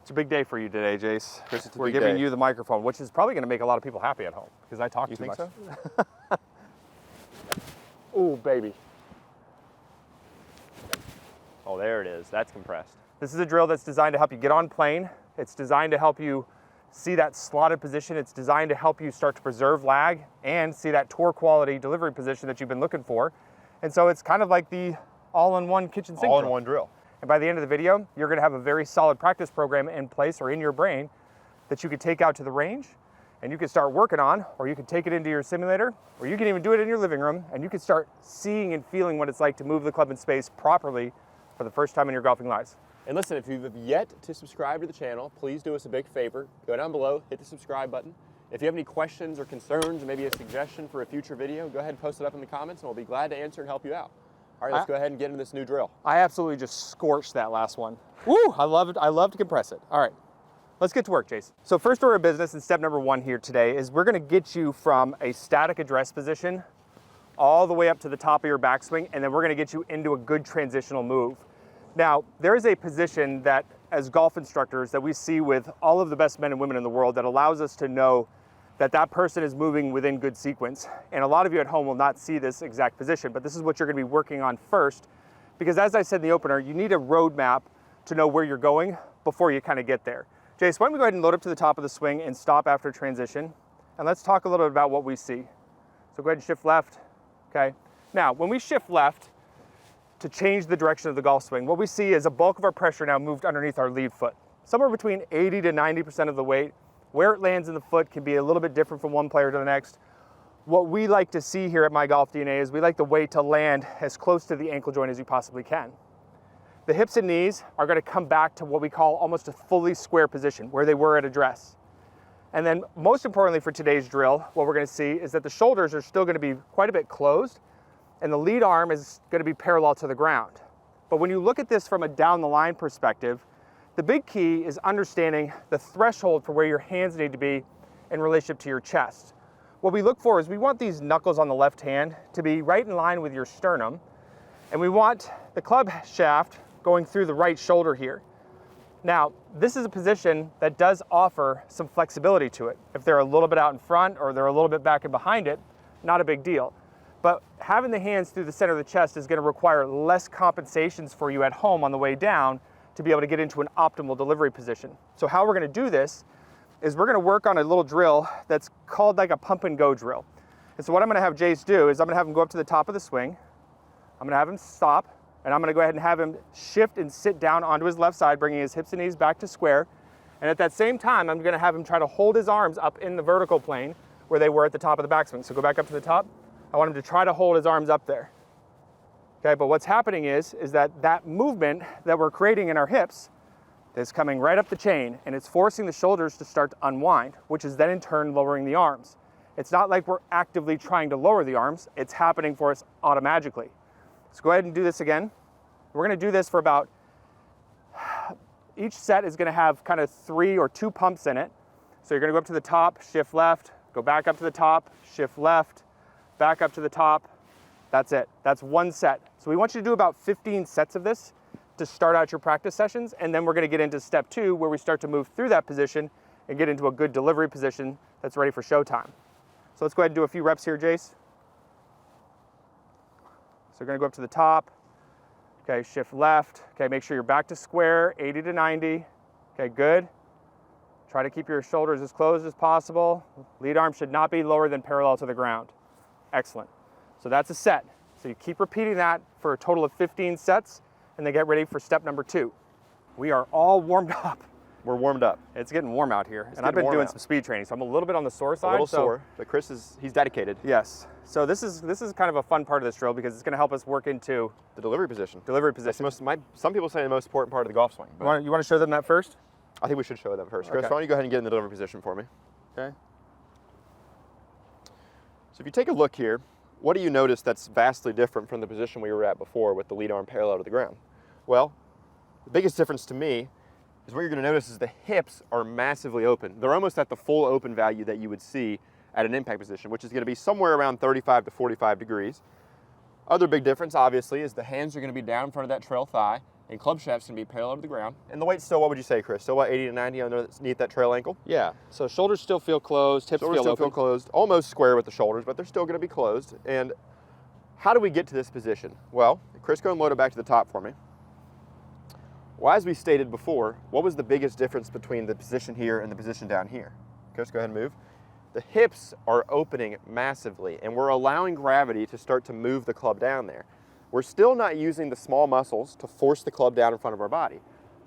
It's a big day for you today, Jace. Chris, it's a We're big giving day. you the microphone, which is probably going to make a lot of people happy at home because I talk You too think much. so? Ooh, baby. Oh, there it is. That's compressed. This is a drill that's designed to help you get on plane. It's designed to help you see that slotted position. It's designed to help you start to preserve lag and see that tour quality delivery position that you've been looking for. And so it's kind of like the all-in-one kitchen sink drill. All-in-one drill. And by the end of the video, you're going to have a very solid practice program in place or in your brain that you could take out to the range and you can start working on, or you can take it into your simulator, or you can even do it in your living room, and you can start seeing and feeling what it's like to move the club in space properly for the first time in your golfing lives. And listen, if you have yet to subscribe to the channel, please do us a big favor. Go down below, hit the subscribe button. If you have any questions or concerns, or maybe a suggestion for a future video, go ahead and post it up in the comments, and we'll be glad to answer and help you out. All right, let's go ahead and get into this new drill. I absolutely just scorched that last one. Woo, I love it. I love to compress it. All right, let's get to work, Jace. So first order of business and step number one here today is we're gonna get you from a static address position all the way up to the top of your backswing, and then we're gonna get you into a good transitional move. Now, there is a position that as golf instructors that we see with all of the best men and women in the world that allows us to know that that person is moving within good sequence. And a lot of you at home will not see this exact position, but this is what you're gonna be working on first, because as I said in the opener, you need a roadmap to know where you're going before you kind of get there. Jace, why don't we go ahead and load up to the top of the swing and stop after transition, and let's talk a little bit about what we see. So go ahead and shift left, okay? Now, when we shift left to change the direction of the golf swing, what we see is a bulk of our pressure now moved underneath our lead foot. Somewhere between 80 to 90% of the weight. Where it lands in the foot can be a little bit different from one player to the next. What we like to see here at My Golf DNA is we like the weight to land as close to the ankle joint as you possibly can. The hips and knees are going to come back to what we call almost a fully square position, where they were at address. And then most importantly for today's drill, what we're going to see is that the shoulders are still going to be quite a bit closed, and the lead arm is going to be parallel to the ground. But when you look at this from a down the line perspective, the big key is understanding the threshold for where your hands need to be in relationship to your chest. What we look for is we want these knuckles on the left hand to be right in line with your sternum, and we want the club shaft going through the right shoulder here. Now, this is a position that does offer some flexibility to it. If they're a little bit out in front or they're a little bit back and behind it, not a big deal. But having the hands through the center of the chest is going to require less compensations for you at home on the way down to be able to get into an optimal delivery position. So how we're going to do this is we're going to work on a little drill that's called like a pump and go drill. And so what I'm going to have Jace do is I'm going to have him go up to the top of the swing. I'm going to have him stop, and I'm going to go ahead and have him shift and sit down onto his left side, bringing his hips and knees back to square. And at that same time, I'm going to have him try to hold his arms up in the vertical plane where they were at the top of the backswing. So go back up to the top. I want him to try to hold his arms up there. Okay, but what's happening is that movement that we're creating in our hips is coming right up the chain, and it's forcing the shoulders to start to unwind, which is then in turn lowering the arms. It's not like we're actively trying to lower the arms, it's happening for us automatically. So go ahead and do this again. We're gonna do this for about, each set is gonna have kind of 3 or 2 pumps in it. So you're gonna go up to the top, shift left, go back up to the top, shift left, back up to the top. That's it, that's one set. So we want you to do about 15 sets of this to start out your practice sessions, and then we're gonna get into step 2 where we start to move through that position and get into a good delivery position that's ready for showtime. So let's go ahead and do a few reps here, Jace. So we're gonna go up to the top, okay, shift left, okay, make sure you're back to square, 80 to 90, okay, good. Try to keep your shoulders as closed as possible. Lead arm should not be lower than parallel to the ground. Excellent. So that's a set. So you keep repeating that for a total of 15 sets, and then get ready for step number 2. We are all warmed up. We're warmed up. It's getting warm out here, and I've been doing some speed training, so I'm a little bit on the sore side. A little sore, but Chris he's dedicated. Yes. So this is kind of a fun part of this drill because it's going to help us work into the delivery position. Some people say the most important part of the golf swing. You want to show them that first? I think we should show them first. Chris, Okay. why don't you go ahead and get in the delivery position for me? Okay. So if you take a look here, what do you notice that's vastly different from the position we were at before with the lead arm parallel to the ground? Well, the biggest difference to me is what you're going to notice is the hips are massively open. They're almost at the full open value that you would see at an impact position, which is going to be somewhere around 35 to 45 degrees. Other big difference, obviously, is the hands are going to be down in front of that trail thigh, and club shaft's gonna be parallel to the ground. And the weight's still, what would you say, Chris? Still about 80 to 90 underneath that trail ankle? Yeah, so shoulders still feel closed, hips Shoulders feel still open. feel closed, almost square with the shoulders, but they're still gonna be closed. And how do we get to this position? Well, Chris, go and load it back to the top for me. Well, as we stated before, what was the biggest difference between the position here and the position down here? Chris, go ahead and move. The hips are opening massively, and we're allowing gravity to start to move the club down there. We're still not using the small muscles to force the club down in front of our body.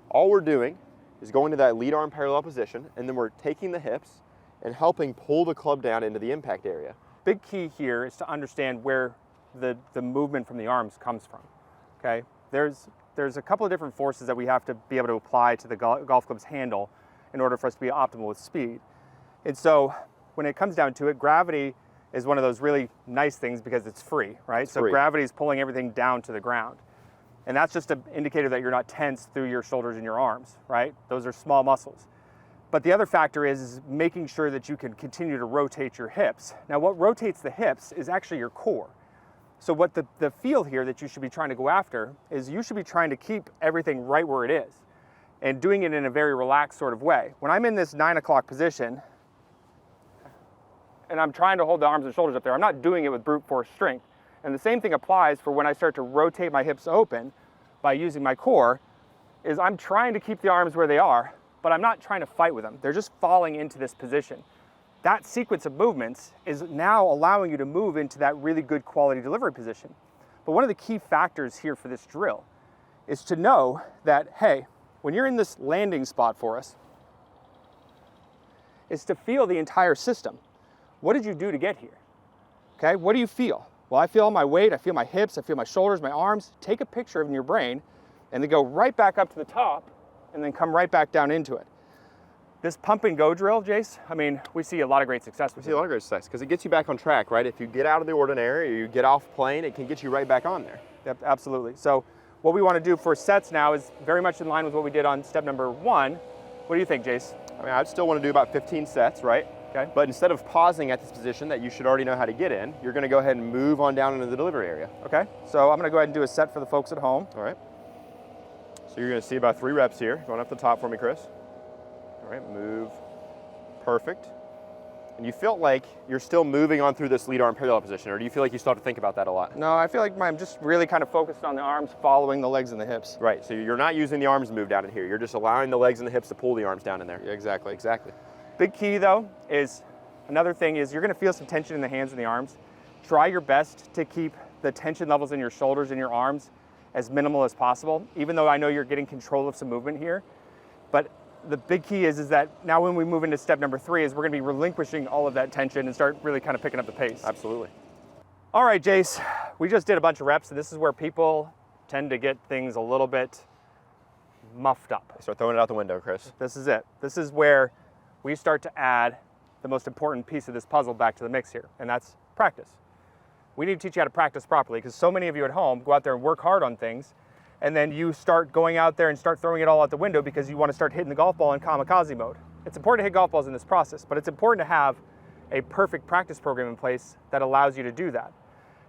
All we're doing is going to that lead arm parallel position, and then we're taking the hips and helping pull the club down into the impact area. Big key here is to understand where the movement from the arms comes from, okay? There's a couple of different forces that we have to be able to apply to the golf club's handle in order for us to be optimal with speed. And so when it comes down to it, gravity is one of those really nice things because it's free, right? So gravity is pulling everything down to the ground. And that's just an indicator that you're not tense through your shoulders and your arms, right? Those are small muscles. But the other factor is making sure that you can continue to rotate your hips. Now, what rotates the hips is actually your core. So what the feel here that you should be trying to go after is you should be trying to keep everything right where it is and doing it in a very relaxed sort of way. When I'm in this 9 o'clock position, and I'm trying to hold the arms and shoulders up there, I'm not doing it with brute force strength. And the same thing applies for when I start to rotate my hips open by using my core, is I'm trying to keep the arms where they are, but I'm not trying to fight with them. They're just falling into this position. That sequence of movements is now allowing you to move into that really good quality delivery position. But one of the key factors here for this drill is to know that, hey, when you're in this landing spot for us, is to feel the entire system. What did you do to get here? Okay, what do you feel? Well, I feel my weight, I feel my hips, I feel my shoulders, my arms. Take a picture of it in your brain and then go right back up to the top and then come right back down into it. This pump and go drill, Jace, I mean, we see a lot of great success with it. We see a lot of great success because it gets you back on track, right? If you get out of the ordinary or you get off plane, it can get you right back on there. Yep, absolutely. So what we want to do for sets now is very much in line with what we did on step number 1. What do you think, Jace? I mean, I'd still want to do about 15 sets, right? Okay. But instead of pausing at this position that you should already know how to get in, you're going to go ahead and move on down into the delivery area. Okay, so I'm going to go ahead and do a set for the folks at home. All right. So you're going to see about 3 reps here. Going up the top for me, Chris. All right, move. Perfect. And you feel like you're still moving on through this lead arm parallel position, or do you feel like you still have to think about that a lot? No, I feel like I'm just really kind of focused on the arms following the legs and the hips. Right, so you're not using the arms to move down in here. You're just allowing the legs and the hips to pull the arms down in there. Yeah, exactly. Exactly. Big key though is, another thing is you're going to feel some tension in the hands and the arms. Try your best to keep the tension levels in your shoulders and your arms as minimal as possible, even though I know you're getting control of some movement here. But the big key is that now when we move into step number 3 is we're going to be relinquishing all of that tension and start really kind of picking up the pace. Absolutely. All right, Jace, we just did a bunch of reps, and this is where people tend to get things a little bit muffed up. Start throwing it out the window, Chris. This is it. This is where we start to add the most important piece of this puzzle back to the mix here, and that's practice. We need to teach you how to practice properly because so many of you at home go out there and work hard on things, and then you start going out there and start throwing it all out the window because you want to start hitting the golf ball in kamikaze mode. It's important to hit golf balls in this process, but it's important to have a perfect practice program in place that allows you to do that.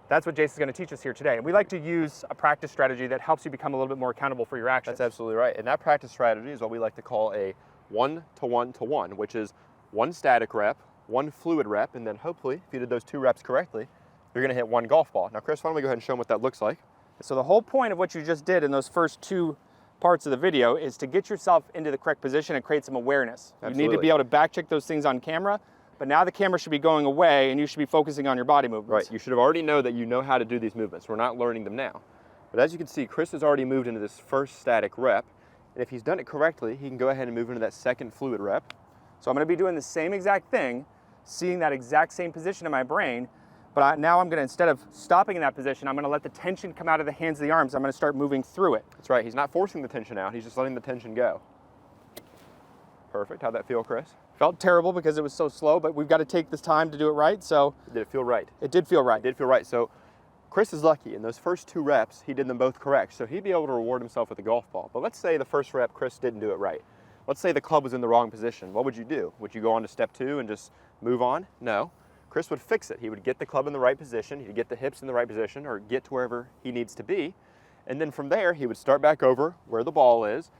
That's what Jace is going to teach us here today. And we like to use a practice strategy that helps you become a little bit more accountable for your actions. That's absolutely right. And that practice strategy is what we like to call a 1-to-1-to-1, which is 1 static rep, 1 fluid rep, and then hopefully, if you did those 2 reps correctly, you're going to hit 1 golf ball. Now, Chris, why don't we go ahead and show them what that looks like? So the whole point of what you just did in those first 2 parts of the video is to get yourself into the correct position and create some awareness. Absolutely. You need to be able to back check those things on camera, but now the camera should be going away and you should be focusing on your body movements. Right, you should have already know that you know how to do these movements. We're not learning them now. But as you can see, Chris has already moved into this first static rep, and if he's done it correctly, he can go ahead and move into that second fluid rep. So I'm going to be doing the same exact thing, seeing that exact same position in my brain, but now I'm going to, instead of stopping in that position, I'm going to let the tension come out of the hands of the arms. I'm going to start moving through it. That's right, he's not forcing the tension out, he's just letting the tension go. Perfect, how'd that feel, Chris? Felt terrible because it was so slow, but we've got to take this time to do it right, so Did it feel right? it did feel right. It did feel right. So Chris is lucky. In those first 2 reps, he did them both correct. So he'd be able to reward himself with a golf ball. But let's say the first rep, Chris didn't do it right. Let's say the club was in the wrong position. What would you do? Would you go on to step 2 and just move on? No. Chris would fix it. He would get the club in the right position. He'd get the hips in the right position or get to wherever he needs to be. And then from there, he would start back over where the ball is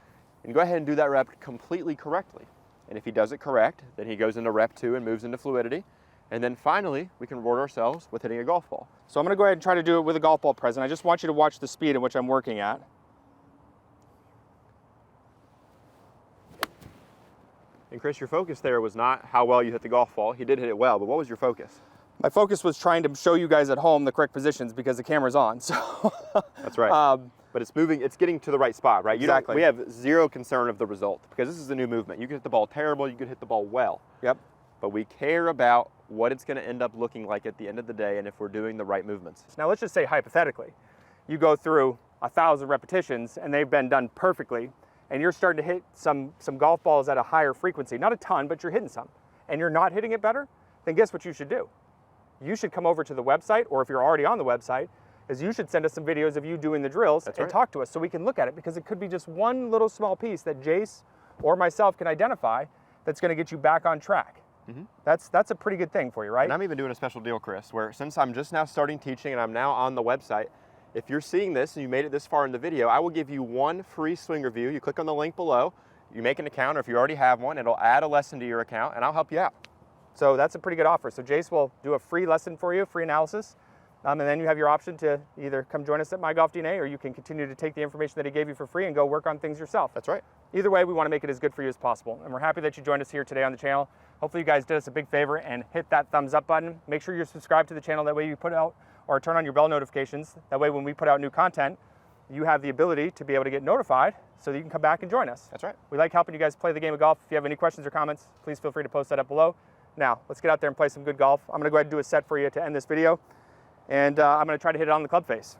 and go ahead and do that rep completely correctly. And if he does it correct, then he goes into rep 2 and moves into fluidity. And then finally, we can reward ourselves with hitting a golf ball. So I'm gonna go ahead and try to do it with a golf ball present. I just want you to watch the speed at which I'm working at. And Chris, your focus there was not how well you hit the golf ball. You did hit it well, but what was your focus? My focus was trying to show you guys at home the correct positions because the camera's on, so. That's right. But it's moving, it's getting to the right spot, right? Exactly. We have zero concern of the result because this is a new movement. You could hit the ball terrible, you could hit the ball well. Yep. But we care about what it's gonna end up looking like at the end of the day and if we're doing the right movements. Now let's just say hypothetically, you go through 1,000 repetitions and they've been done perfectly, and you're starting to hit some golf balls at a higher frequency. Not a ton, but you're hitting some. And you're not hitting it better, then guess what you should do? You should come over to the website, or if you're already on the website, is you should send us some videos of you doing the drills and talk to us so we can look at it, because it could be just one little small piece that Jace or myself can identify that's gonna get you back on track. That's a pretty good thing for you, right? And I'm even doing a special deal, Chris, where since I'm just now starting teaching and I'm now on the website, if you're seeing this and you made it this far in the video, I will give you one free swing review. You click on the link below, you make an account, or if you already have one, it'll add a lesson to your account and I'll help you out. So that's a pretty good offer. So Jace will do a free lesson for you, free analysis, and then you have your option to either come join us at My Golf DNA, or you can continue to take the information that he gave you for free and go work on things yourself. That's right. Either way, we want to make it as good for you as possible. And we're happy that you joined us here today on the channel. Hopefully you guys did us a big favor and hit that thumbs up button. Make sure you're subscribed to the channel. That way you put out or turn on your bell notifications. That way when we put out new content, you have the ability to be able to get notified so that you can come back and join us. That's right. We like helping you guys play the game of golf. If you have any questions or comments, please feel free to post that up below. Now, let's get out there and play some good golf. I'm gonna go ahead and do a set for you to end this video. And I'm gonna try to hit it on the club face.